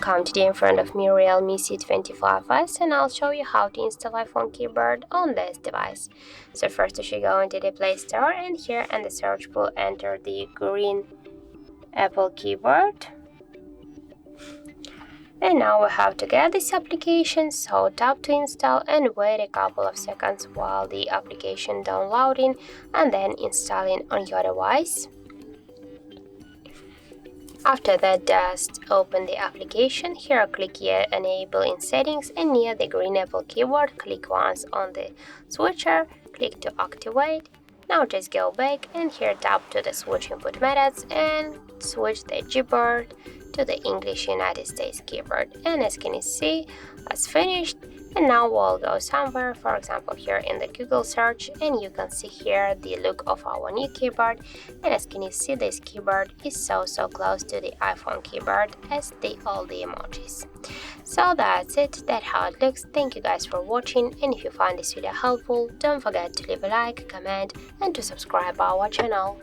Welcome, today in front of me REALME C25s, and I'll show you how to install iPhone keyboard on this device. So first you should go into the Play Store, and here in the search pool enter the green Apple keyboard. And now we have to get this application, so tap to install and wait a couple of seconds while the application downloading and then installing on your device. After that, just open the application. Here click here enable in settings, and near the green Apple keyboard click once on the switcher, click to activate. Now just go back and here tap to the switch input methods and switch the keyboard to the English United States keyboard. And as you can see, that's finished. And now we'll go somewhere, for example here in the Google search, and you can see here the look of our new keyboard. And as you can see, this keyboard is so close to the iPhone keyboard as all the emojis. So that's it, that's how it looks. Thank you guys for watching, and if you find this video helpful, don't forget to leave a like, comment and to subscribe our channel.